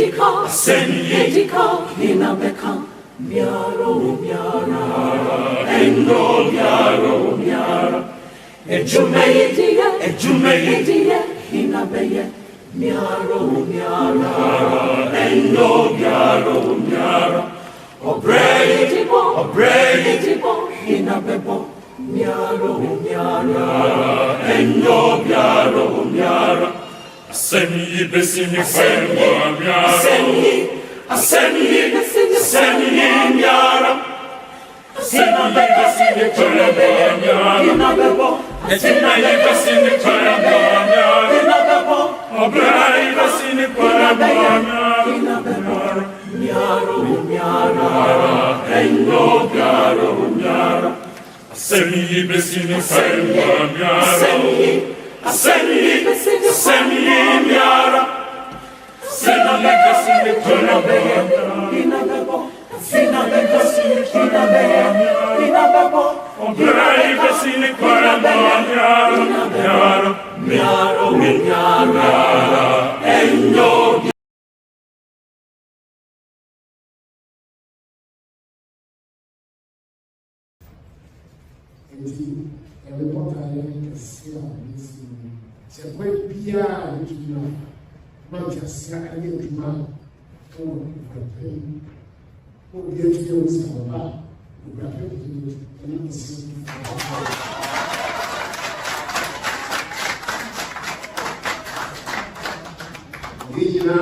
Edika, Ninabeka, Miaro, Miara, Endo, Miaro, Miara, Ejumedia, Ninabeye, Miaro, Miara, Endo, Miaro, Miara, Obredibo, Ninabebo, Miaro, Miara, Endo, Miaro, Miara. Asemi besini kwemwa miara. Asemi miara. Asemi besini kwemwa miara. Inabebo. Asemi besini kwemwa miara. Inabebo. Obrai besini kwemwa miara. Inabebo. Miara. Endo miara. Asemi besini kwemwa miara. Asemi miara. Sina beko inabebo. Sina beko inabebo. Obrai besini kwemwa miara. Miara. Endo. C'est vrai bien avec nous. Moi, je sais avec nous. Pour bien dire aussi, on va. Pour rappeler que nous sommes. Et là,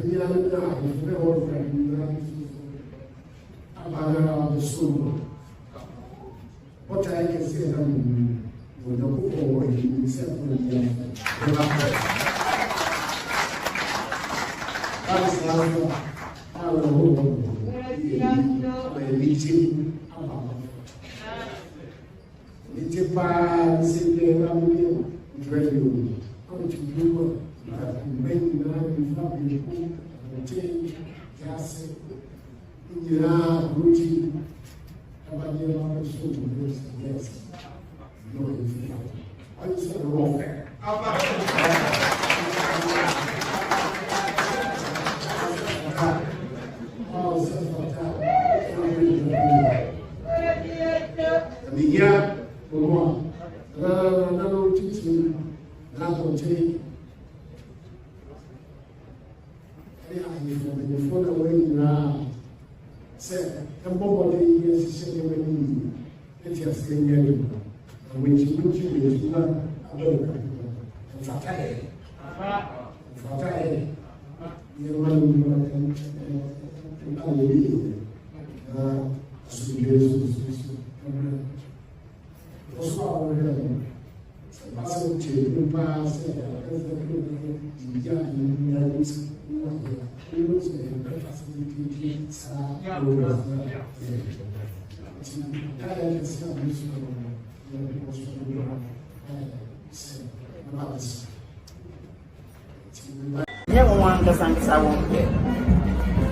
il y a un temps, il faut refaire un sourd. What I can say, with the people in several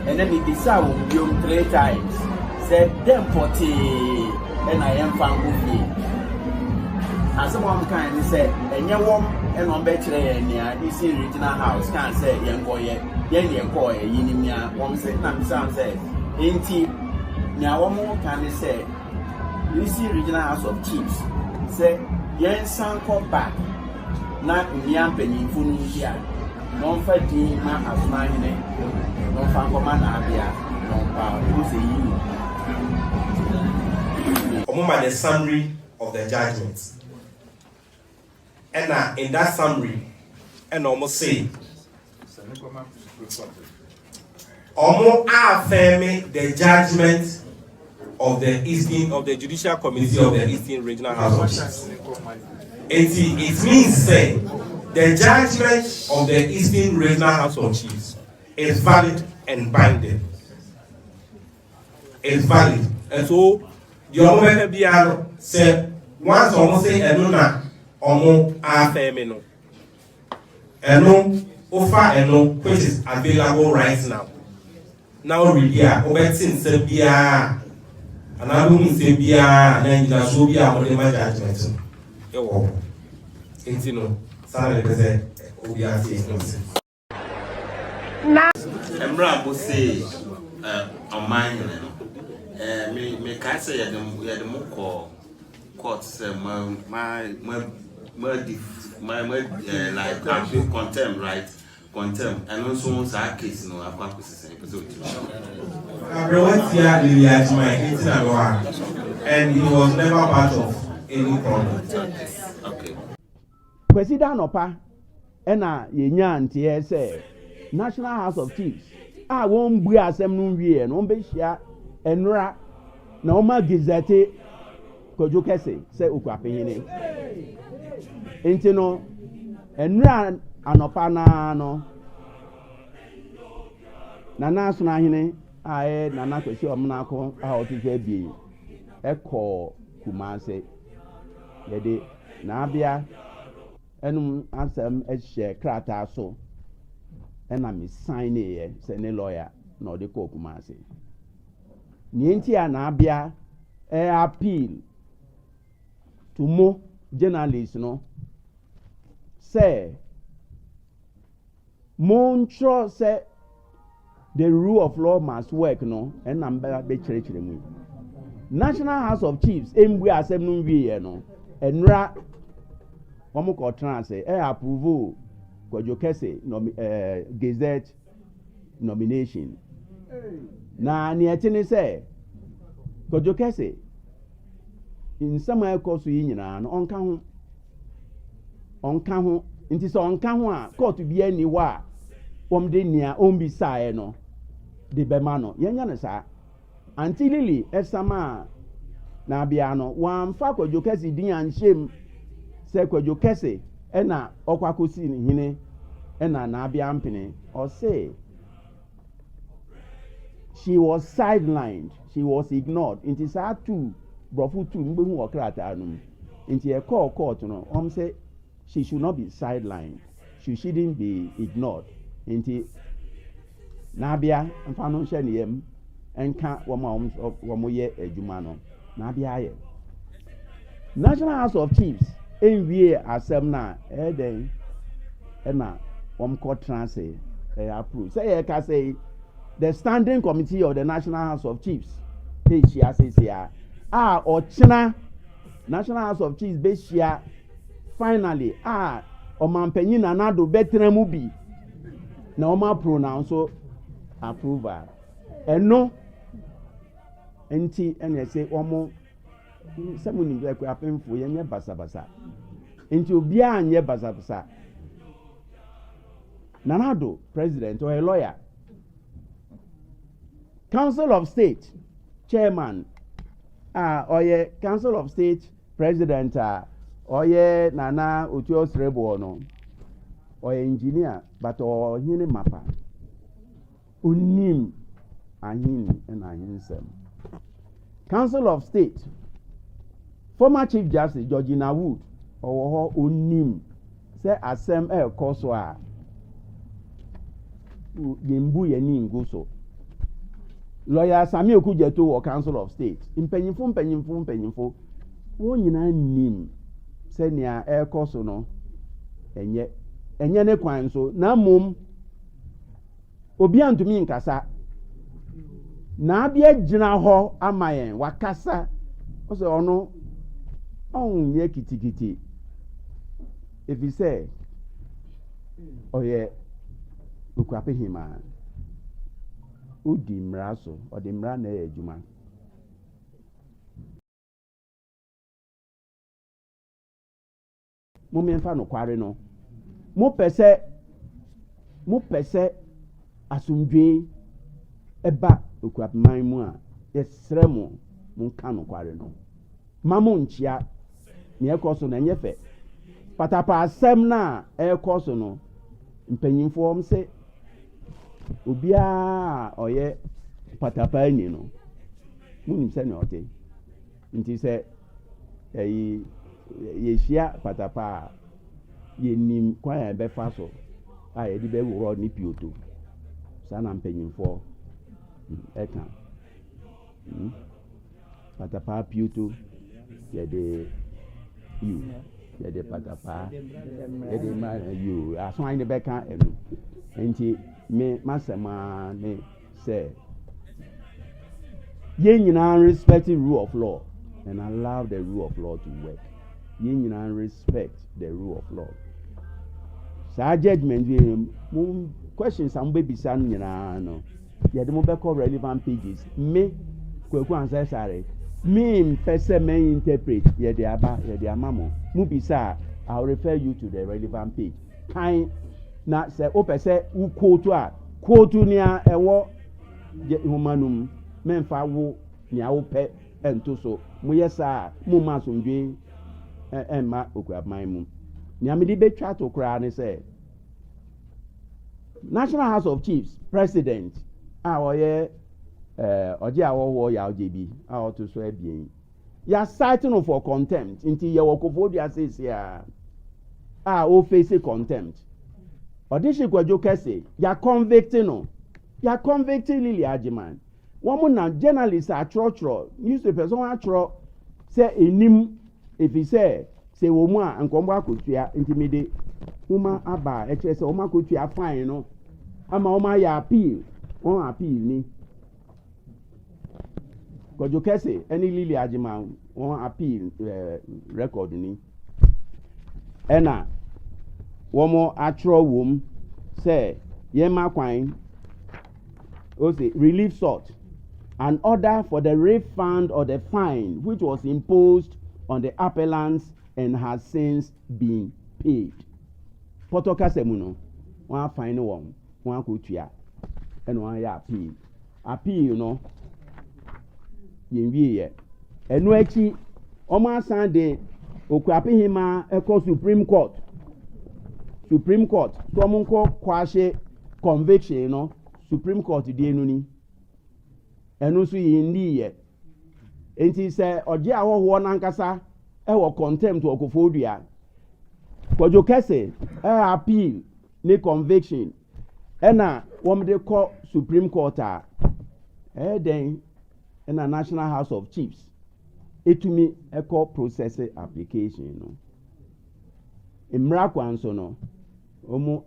and then it is out 3 times. Said them 40 and I am found with me. As someone can say, and your woman and on better and you see regional house can't say young boy, young boy, Yinia, one said, Nam said, ain't he? Now one more can say, you see regional house of chiefs. Say, yen son come back. Not in Yamping Funu here. Non fighting my as mine. Non Fancoman Abia. Non power. Who's The summary of the judgments. And in that summary, and almost say, almost affirming the judgment of the Judicial Committee of the Eastern Regional House of Chiefs. It means say the judgment of the Eastern Regional House of Chiefs is valid and binding. It's valid, and so the Omo say once almost say enuna Omo affirming no, eno offer eno which is available right now. Now really obetin say bia. And I don't say beer and then you show beer on the judgment. Oh, it's no, sorry, Obia says no. Emra bo say on mine me ka say ya dem ko court say my like I feel contempt, right? Contempt. And also that case no Akuapem episode 2. And he was never part of any problem. Okay. President Opa ena yenya ntie say National House of Chiefs won bu asem no wie no be hia enura na o ma gazette kojo kese say Okuapeman ni enti no enura anopa na no na national hene na na kwesi omna ko otutu abie eko Kumase yede na abia enum asem ehye krata so ena me sign ye se ne lawyer na ode ko Kumase ni enti a na abia appeal to mo journalists no say montro say the rule of law must work no ena be chire mu National House of Chiefs embu asem no wie no enra omo ko trans approve Kojo Kese Gazette nomination na ni etini say Kojo Kese in some course yi nyina no onka ho nti so onka ho a court bi ani wa pom de nia ombi sae no de bema no yenya ne sa anti lili esama na bia no wan fa Kojo Kese din anshem se Kojo Kese ena okwakosi ni hine ena na bia mpene or say she was sidelined, she was ignored. Inti sa two brofu two mbe hu okrata anu inti e call court no say she should not be sidelined, she shouldn't be ignored. Inti na bia mfa no hye ne yam enka wo ye adwuma no na bia ye National House of Chiefs enwie asem na den ena court transe approve say e ka say the standing committee of the National House of Chiefs they share say ochina National House of Chiefs be share finally omampanyin nanado betra mu bi na oma pronounce approval eno enti ene say omo semuni be Akuapemfo yenye basabasa enti obi anye basabasa nanado president or a lawyer Council of State chairman oye Council of State president oye Nana Otuo Srebo no oye engineer but ohine mapa onim ahin and ahinsem Council of State former Chief Justice Georgina Wood owo onim say asem koso a yembu yani nguso Lawyer Sami Okujeto or Council of State impanyimfo wo nyina nim se nia ekoso no enye ne kwan so na mom obi antumi nkasa na abia gina ho amayen wakasa o se ono on ye kitikiti if you say oye Okuapehima udi mraso o de mra na ejuma mo menfa no kware no mo pese asumdwe eba Okuapeman mu a yesre mo nka no kware no mamo nchia ne ekoso na nyefe patapa asem na ekoso no mpanyimfo se obia oye patapa ni no munim se ne ote nti se yehia patapa yenim kwa ya be fa so ye di be woro ni pioto sana mpanyimfo eka patapa pioto ye de patapa ye de ma you aso an de be kan enu nti me masema ne say ye nyina respect the rule of law and allow the rule of law to work. Ye nyina respect the rule of law. Sa judgment we questions am baby san nyina no. Ye dem be call relevant pages. Me kweku answer sare. Me person may interpret ye de aba ye de amamo. Mu bisa I'll refer you to the relevant page. Kind na say ope say u quote nia ewo humanum memfa wo nia wo pe ento so mo yesa mo ma so ndwe ma Okuapeman mu nia me di betwa to kra ne say National House of Chiefs President oye oje awo ya ojebi to so ebien ya citing for contempt inti ye wokofo dia says ya o face contempt Odishi Kwajo Kese, ya convicting no. Ya convicting Lily Ajiman. Woman na journalists are trotro, newspapers on tro say enim if he say woman and komba kutua intimidate uma aba eche say oma kutua fine no. Ama oma ya appeal ni. Kwajo Kese any Lily Ajiman on appeal record ni. Ena womo atro wom say yema kwan o say relief sought an order for the refund or the fine which was imposed on the appellants and has since been paid. Potoka semuno one fine one kutua and one ya appeal you know yenwie ye enu achi omo asande Okuapehima eko Supreme Court so mo nko kwashe conviction no Supreme Court die enu ni enu so yindi ye enti se oje ahoho nankasa wo contempt okofodua Kwajo Kese appeal ni conviction ena wom de call Supreme Court then ena National House of Chiefs etumi eko process application no imra kwanso no omo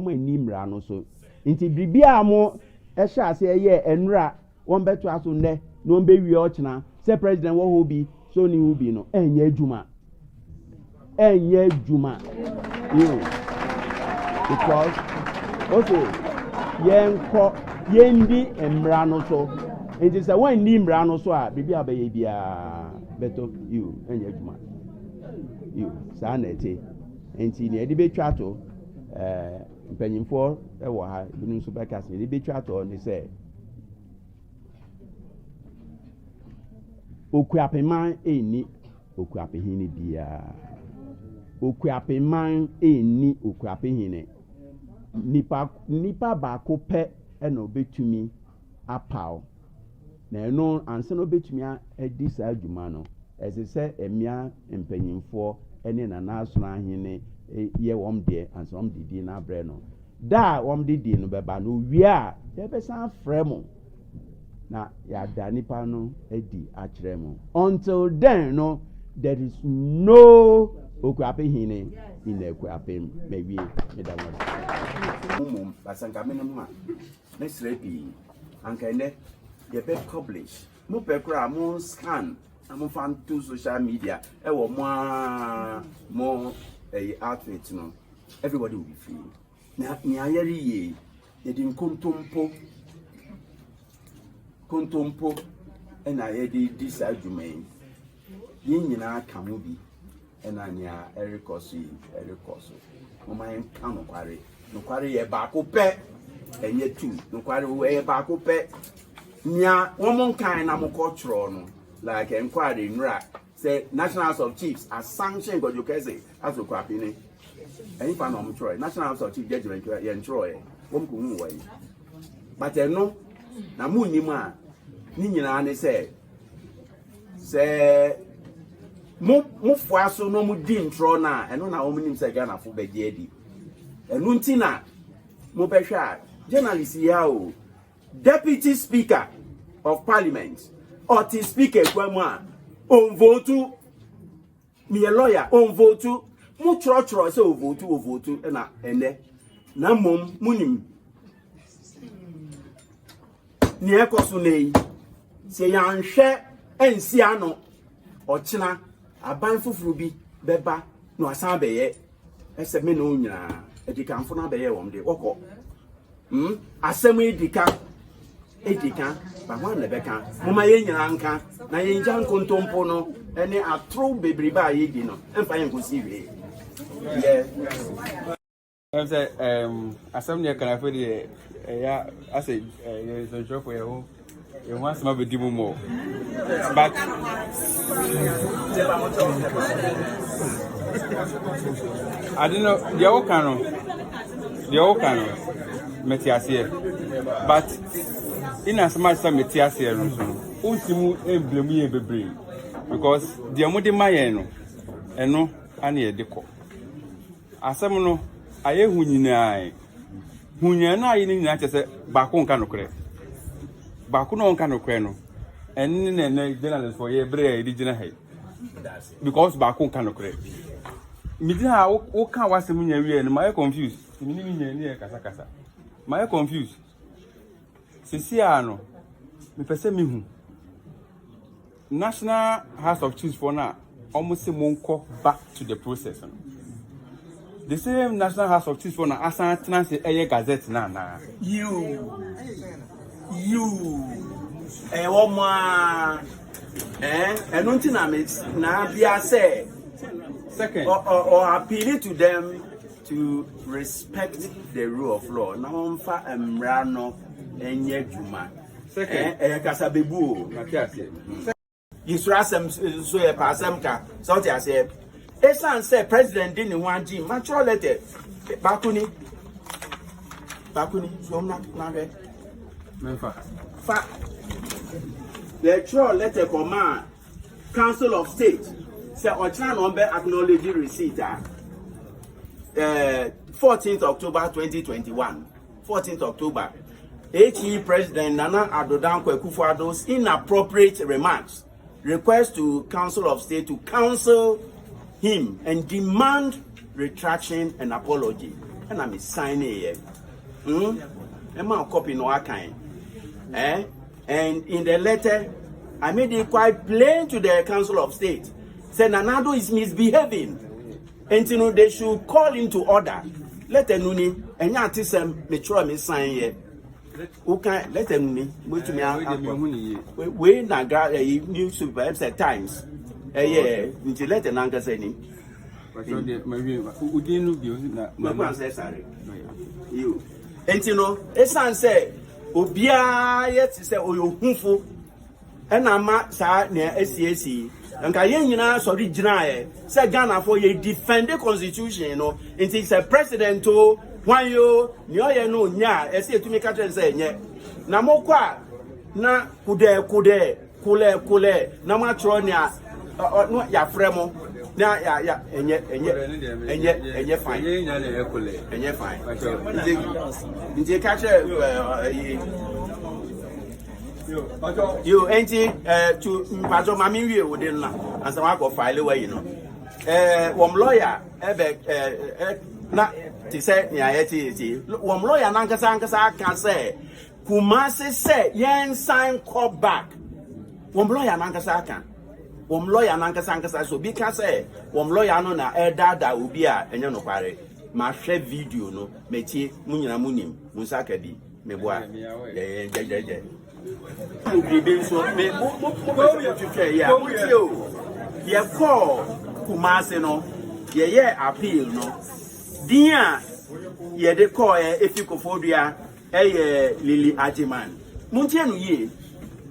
animra no so nti bibia mo ehya ase ye enra won beto aso ne no be wi ochna say president wo hobi so ni hobi no enye adwuma you because okay yendi emra no so nti say when ni imra no so a bibia be ye bia beto you enye adwuma you sa na ete enti ne edi betwa to mpanyimfo e wo ha binu so bekas ne edi betwa to ne say Okuapeman eni Okuapehine bia Okuapeman eni Okuapehine nipa ba ko pe e na obetumi apaw na eno anse na obetumi edi sa adwuma no ese se emia mpanyimfo ene na naso ahene ye wom de ansom didi na bre no da wom didi no beba no wi a ye be san fremo na ya da nipa no edi akremo until then no there is no Okuapehine in the Akuapem maybe mumum basanka menema ne srepi anka ne ye be publish mo pekra mo scan am fan to social media e wo mo outfit no everybody will be free na ni ayeri ye di kontompo na ye di sa dwumen yin nyina aka mo bi na nya erikoso mo man kan no kware ye ba ko pe enye tu no kware we ye ba ko pe nya wo mon kan na mo culture no like inquiry nra say National House of Chiefs as sanctioned Kwajo Kese as Okuapehine any fan of Troy National House of Chiefs judgment ye Troy wom ko hu wai but no na mu nim a ni nyina ne say mo fo aso no mu di ntro na eno na wom nim say Ghana fo be je di enu nti na mo be hwa journalist ya o Deputy Speaker of Parliament or the speaker kwama on vote me a lawyer on vote mu tro say o vote na ene na mom munim near Cosune, say young share and Siano or China, a banful fruby, beba, no asabe, as a menonia, a decam for nabe on the oko. Assembly deca, a deca, but one Rebecca, Mumayan Anka, Nayan Contompono, and a true baby by Yedino, and fine to see. Yeah. I say, assembly can I put it? Yeah, I say, it's a job for you. You want some of the demo more. But I don't know, the old canon, Metias here. But in as much as Metias here, Ultimu and Blumi be because the Amudi Mayeno and no, I need the call. Asamono, I hear Hunyana in United say, Bakun Canocre. Bakuno Canocreno, and then journalists for a brave regional head. Because Bakun Canocre. Midha, Oka was a million and my confused. Near Casacasa. My confused. Ceciano, me persemihu. National House of Chiefs for now almost a month back to the process. The same National House of Chiefs for now as a trans a gazette now. You, woman, and nothing I make now be a say. Second, or appeal to them to respect the rule of law. Now, I'm far and rano and yet Juma. second, Casabebu. Matias. You trust them so a passamka. Something I said. Esan said President didn't want Jim. Mature letter. Bakuni, so I'm not there. Fact. The true letter command Council of State say Ochana number acknowledge receipt 14th October 2021. 14th October. HE President Nana Addo Dankwa Akufo-Addo's inappropriate remarks request to Council of State to counsel him and demand retraction and apology. And I'm signing here. I'm a copy no kind. And in the letter, I made it quite plain to the Council of State. Said Nanado is misbehaving. And you know they should call him to order. Let them know and not some mature me sign here. Okay, let them know. We naga new super times. Yeah, until let an anchor say him. You. And you know, a son say, Obia yet say, oh, you hunful. And I'm not near SCAC. And Kayena, sorry, Jana, said Ghana for you defend the constitution, you know, and it's a president to one you, no, nya, I say to me, catch and say, yeah. Namokwa, na kude, kule, Namatronia, not ya fremo, na ya, and yet fine, and yet fine. Did you catch you ain't to Pazo Mammy within as a mark of file away, you know. One lawyer, not to say, one lawyer, Nankasankas, can say, Kumasi said, Yan sign call back. One lawyer, Nankasaka. One lawyer, Nankasankas, so because say, one lawyer, no, dada will be a and you know, my share video, no, Meti, Munina Munim, Musakadi, me boy, yeah. Yeah, call Kumasi no, yeah, appeal no. Dia, yeah, they call if you could for Lily Ajiman. Muntianu ye,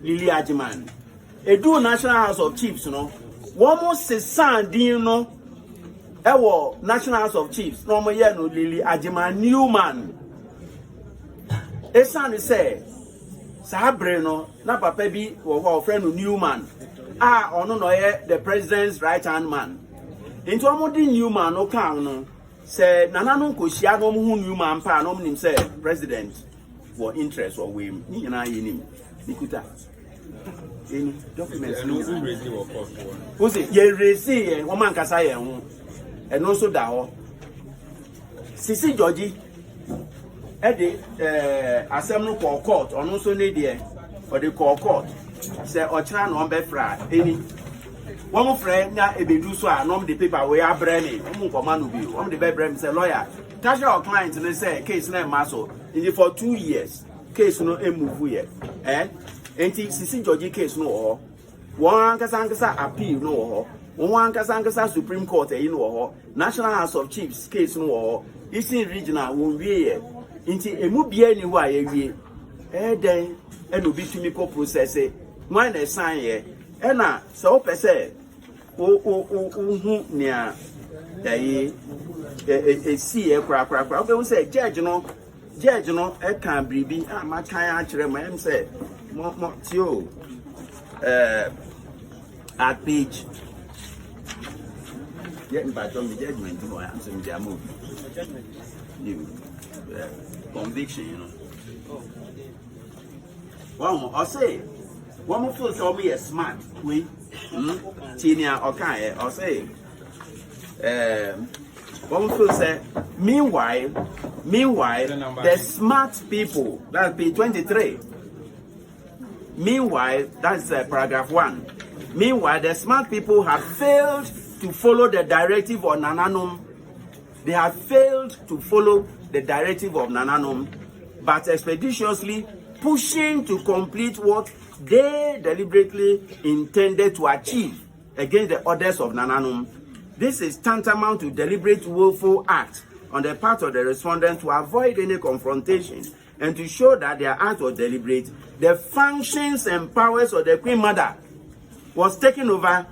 Lily Ajiman. A do National House of Chiefs, no. One more son, dear no. Ewo National House of Chiefs, no more no Lily Ajiman Newman. A son say. Sabre no na papa bi wo friend Newman ono no the president's right hand man into amodi Newman no kan no say nana no nkohia no hu Newman pa no nim say president for interest or we ni na yenim nikuta any documents no o say ye raise wo man kasa ye ho eno so da ho sisi Georgie the assembly for court on also need there or they call court. Say or try no be fra any. One friend na e be do so a nom the paper we are branding. One command be. One the be brand say lawyer. Casual client they say case na maso. In for 2 years. Case no e move here. Enti sisi Georgie case no ho. One ankasa appeal no ho. One ankasa Supreme Court no ho. National House of Chiefs case no ho. Eastern Regional won wie. Enti emu bia ni ho a ye wie. Den e no bi tumi ko process e. When they sign here. Ena so pese o hu nia see e kra o say judge no e kan bribi ma kan a kire ma em say mo tio at page get back on the judgment no am say me move you conviction you know one I say one more feel so me smart we Tinia okay or say one feel say meanwhile the smart people that be 23 meanwhile that's paragraph 1 meanwhile the smart people have failed to follow the directive of Nananum. They have failed to follow the directive of Nananum but expeditiously pushing to complete what they deliberately intended to achieve against the orders of Nananum. This is tantamount to deliberate willful act on the part of the respondents to avoid any confrontation and to show that their act was deliberate. The functions and powers of the Queen Mother was taken over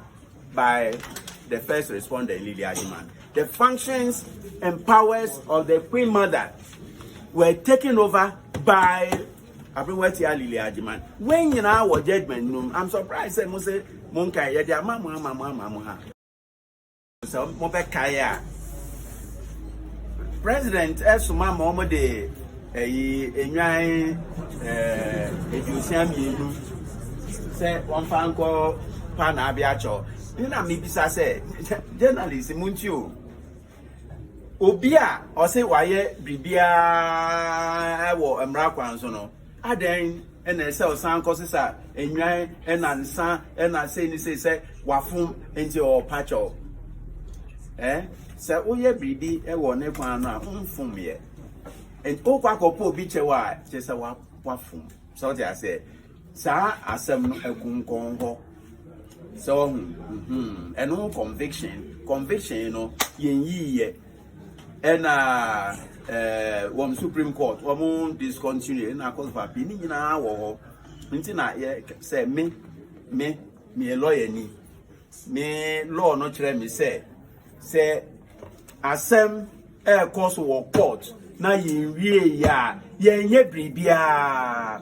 by the first respondent, Lily Ajiman. The functions and powers of the Queen Mother were taken over by When you know our judgment, I'm surprised that Mose Monka, ya mama. So, Mobekaya President Esuma Momo de say one fan call Panabiacho. You know, maybe say journalist Muntio Obia or say why Bibia or Emrakwansono. Aden and sell some causes are and answer and I say wafum into your patcho. So we be a one from here. And Okuapeman beach a while, just a wafum. So I say, Sir, as some a kunkongo. So, and no conviction, you know, ye and one Supreme Court, one discontinue, and I cause papi, ni na wo. Nti na say me a lawyer ni. Me law no chere me say asem course wo court na yin wie ya yenye bribia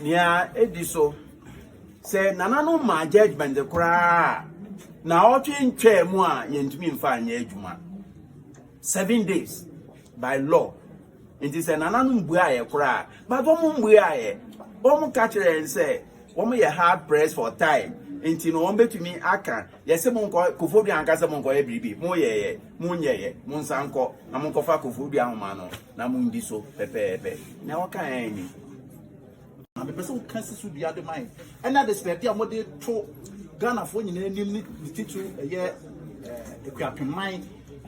nia ediso say nanano ma judgment the kra na otwe mu a yentumi mfa anya adwuma 7 days by law. It is an ananum buy cry, but one buy one catcher and say, one may hard press for time. Until no one to me, I can. Yes, someone called Kufobia and Casamon every bit. Moye, Munye, Monsanco, Amoncofa Kufobia Mano, Namundiso, Pepe. Now, can any? I'm a person who can't see the other mind. And I expect your mother to Ghana for you, and teacher a year, Akuapem,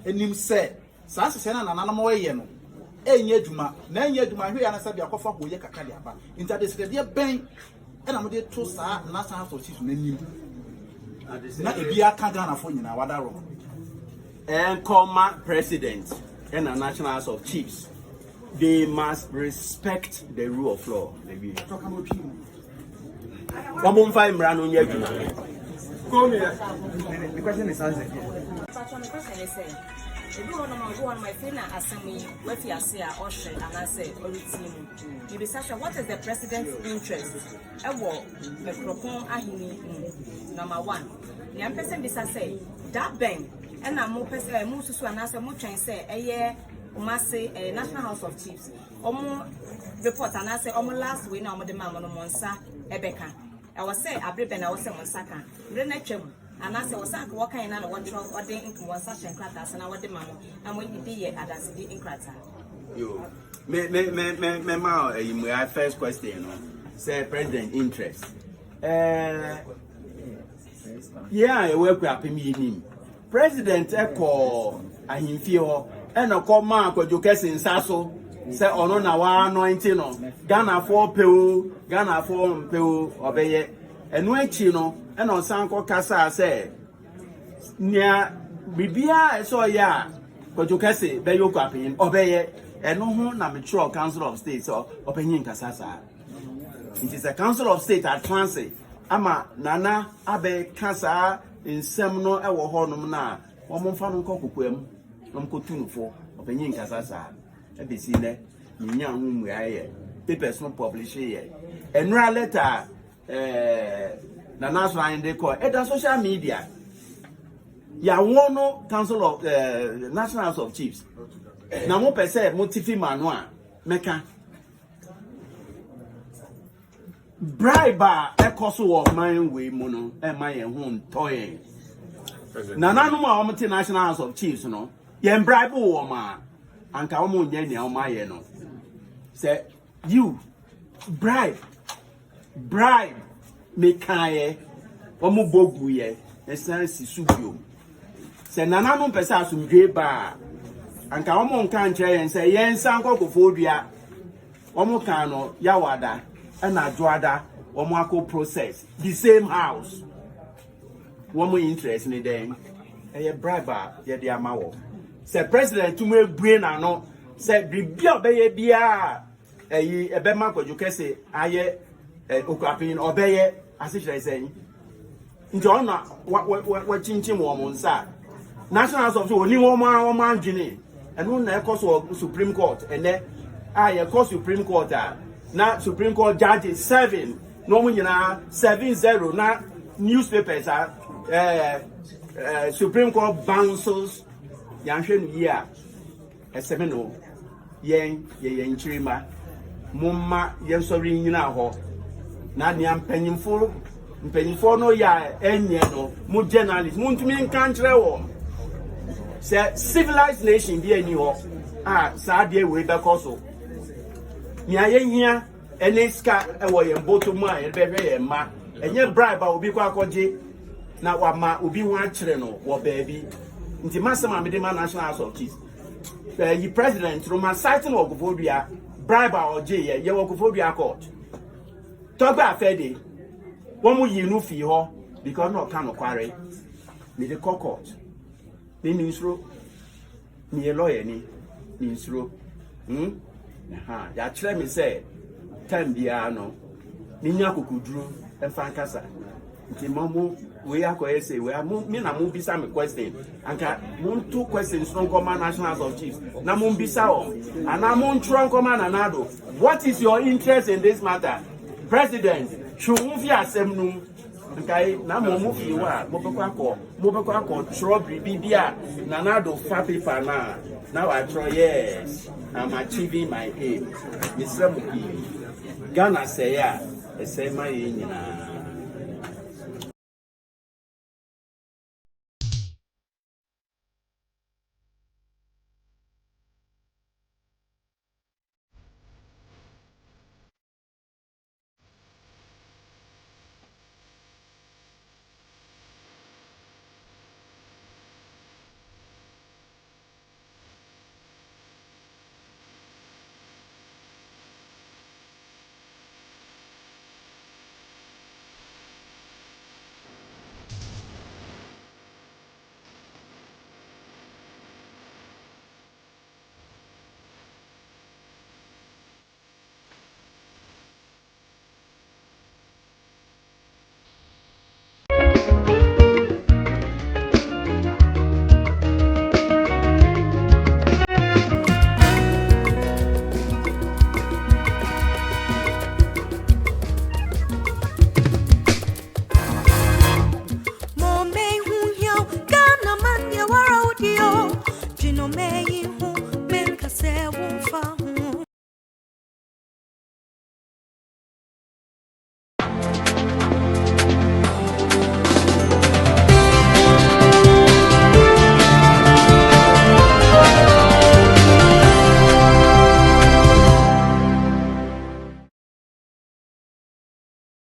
and him said. Sasa sena na nana mo ye no enye adwuma na enye adwuma hwe ya na sabe akofa ho ye kakade aba inta de sede ben e na mo de to sa national house of chiefs nanim na ebi aka Ghana fo nyina wada ro and comma president and a national house of chiefs they must respect the rule of law maybe talk about people one five mra no nye adwuma come here the question is answered the question is saying if you want my friend assembly, what you say, or share, and I say, or team, you be such a what is the president's interest? A war, Akropong Ahini, number 1. The young person be say, that bank, and I'm more person, most to an answer, much and say, a year, must say, a National House of Chiefs, or more report, and I say, almost last week, now, the man on Monsa, Ebeka. I was say, I believe, and I was saying, Monsaka, Renachum. And I said, "What's what kind of one trouble or the one such and class and I want the mamma and when you be at us in crata." You, me, my first question, say president interest. Yeah, we Akuapem yinim. President eko ahimfie ho e no koma akwadwokese nsaso say ono na wa anointing no Ghana for pew Ghana for pew obeye enu achi no e no sanko kasa say nia bibia so ya akwadwokese be Okuapem obeye enu ho na mature council of state so openyin kasa sa. It is a council of state at transit ama nana abe kasa nsem no e wo honom na omomfa no kokokwam nomkotunufo openyin kasa sa e be si ne nya hu muaye papers no publish here enra letter na national inde call e da social media ya wono council of national house of chiefs na mo pese mo tifi manu a meka bribe ekoso of mine we mono e man hu ntoye na nanu ma omti national house of chiefs no ye bribe wo ma anka wo nya nia o ma ye no say you bribe me kaye wo mo bogu ye esan si subio say nanu pesa asumdwe ba anka wo mo nka nche ye say ye nsan kokofo dua wo mo kan no yawada and Adwada, Wamako process, the same house. One more interest in them. A briber, yet the amawo. Say president to me brain and no, said Bibia Bea, a Bemako, you can say, aye, Okuapem, obey, as if I say. Into honor, what chinchim woman, sir. National House of only woman, Ginny, and one course of Supreme Court, and then I course Supreme Court. Na Supreme Court judges 7 no mu nyina 7-0 na newspapers Supreme Court bounces yanhwe no yi a eseme no yen chirima mumma yen sori nyina ho na nia mpanyimfo no ya enye no mu journalist mu ntumi nka nkyere wo say civilized nation bi ani ho saa de we be koso nia yehia eneska ewo ye mboto mu a ye behwe ye ma enye bribe a obi kwa akoje na wama obi hu akire no wo baabi nti masema me de ma national house of chiefs yi president Roma citing Okuapem bribe a oje ye Okuapem court togba afede won mu yinu fi ho because no kan kware me de court ni nsuro ni lawyer ni nsuro ya kire me say time bia no ni nya kokuduro e fa nkasa nti mamu we akoye say we me na mu bisa me question anka mu two questions from command national house of chiefs na mu bisa o ana mu ntro command anado what is your interest in this matter president chunwu fi asem nu nkai na mu fi wa mo be kwa tro bibia na nado fa paper na now I try yes I'm achieving my aim Mr. Muki Ghana say ya, say my